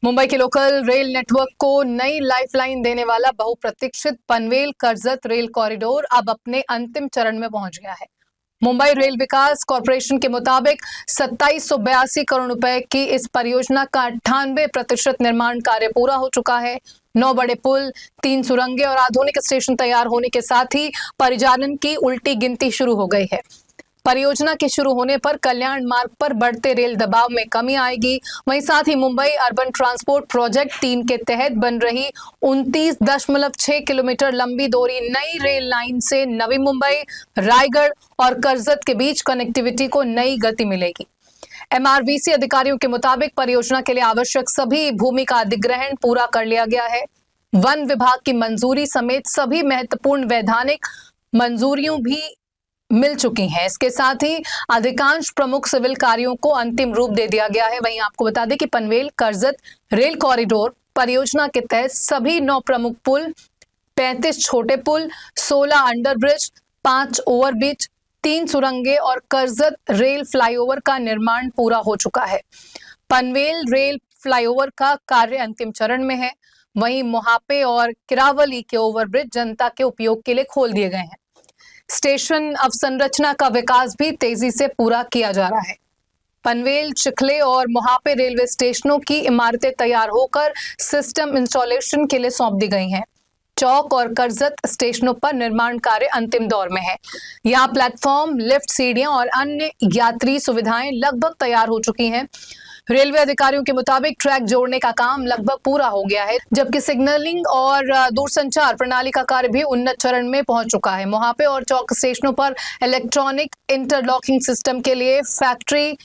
मुंबई के local rail network को नई लाइफलाइन देने वाला बहुप्रतीक्षित पनवेल कर्जत रेल कॉरिडोर अब अपने अंतिम चरण में पहुंच गया है। मुंबई रेल विकास कॉरपोरेशन के मुताबिक 2782 करोड़ रुपए की इस परियोजना का 98% निर्माण कार्य पूरा हो चुका है। 9 बड़े पुल, 3 सुरंगें और आधुनिक स्टेशन तैयार होने के साथ ही परिचालन की उल्टी गिनती शुरू हो गई है। परियोजना के शुरू होने पर कल्याण मार्ग पर बढ़ते रेल दबाव में कमी आएगी। वहीं साथ ही मुंबई अर्बन ट्रांसपोर्ट प्रोजेक्ट 3 के तहत बन रही 29.6 किलोमीटर लंबी दोहरी नई रेल लाइन से नवी मुंबई, रायगढ़ और कर्जत के बीच कनेक्टिविटी को नई गति मिलेगी। एमआरवीसी अधिकारियों के मुताबिक परियोजना के लिए आवश्यक सभी भूमि का अधिग्रहण पूरा कर लिया गया है। वन विभाग की मंजूरी समेत सभी महत्वपूर्ण वैधानिक मंजूरियों भी मिल चुकी हैं। इसके साथ ही अधिकांश प्रमुख सिविल कार्यों को अंतिम रूप दे दिया गया है। वहीं आपको बता दें कि पनवेल कर्जत रेल कॉरिडोर परियोजना के तहत सभी 9 प्रमुख पुल, 35 छोटे पुल, 16 अंडरब्रिज, 5 ओवरब्रिज, 3 सुरंगें और कर्जत रेल फ्लाईओवर का निर्माण पूरा हो चुका है। पनवेल रेल फ्लाईओवर का कार्य अंतिम चरण में है। वहीं मोहापे और किरावली के ओवरब्रिज जनता के उपयोग के लिए खोल दिए गए हैं। स्टेशन अवसंरचना का विकास भी तेजी से पूरा किया जा रहा है। पनवेल, चिखले और मोहापे रेलवे स्टेशनों की इमारतें तैयार होकर सिस्टम इंस्टॉलेशन के लिए सौंप दी गई हैं। चौक और कर्जत स्टेशनों पर निर्माण कार्य अंतिम दौर में है। यहाँ प्लेटफॉर्म, लिफ्ट, सीढ़ियां और अन्य यात्री सुविधाएं लगभग तैयार हो चुकी हैं। रेलवे अधिकारियों के मुताबिक ट्रैक जोड़ने का काम लगभग पूरा हो गया है, जबकि सिग्नलिंग और दूरसंचार प्रणाली का कार्य भी उन्नत चरण में पहुंच चुका है। मोहापे और चौक स्टेशनों पर इलेक्ट्रॉनिक इंटरलॉकिंग सिस्टम के लिए फैक्ट्री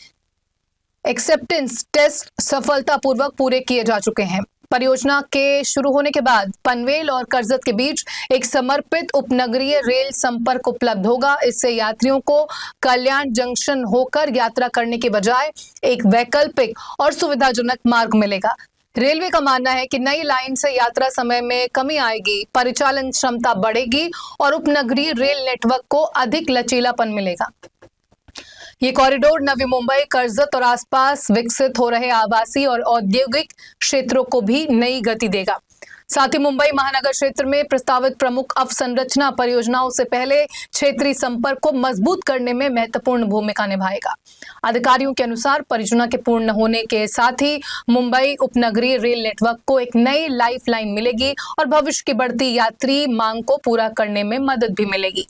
एक्सेप्टेंस टेस्ट सफलतापूर्वक पूरे किए जा चुके हैं। परियोजना के शुरू होने के बाद पनवेल और कर्जत के बीच एक समर्पित उपनगरीय रेल संपर्क उपलब्ध होगा। इससे यात्रियों को कल्याण जंक्शन होकर यात्रा करने के बजाय एक वैकल्पिक और सुविधाजनक मार्ग मिलेगा। रेलवे का मानना है कि नई लाइन से यात्रा समय में कमी आएगी, परिचालन क्षमता बढ़ेगी और उपनगरीय रेल नेटवर्क को अधिक लचीलापन मिलेगा। ये कॉरिडोर नवी मुंबई, कर्जत और आसपास विकसित हो रहे आवासीय और औद्योगिक क्षेत्रों को भी नई गति देगा। साथ ही मुंबई महानगर क्षेत्र में प्रस्तावित प्रमुख अवसंरचना परियोजनाओं से पहले क्षेत्रीय संपर्क को मजबूत करने में महत्वपूर्ण भूमिका निभाएगा। अधिकारियों के अनुसार परियोजना के पूर्ण होने के साथ ही मुंबई उपनगरीय रेल नेटवर्क को एक नई लाइफलाइन मिलेगी और भविष्य की बढ़ती यात्री मांग को पूरा करने में मदद भी मिलेगी।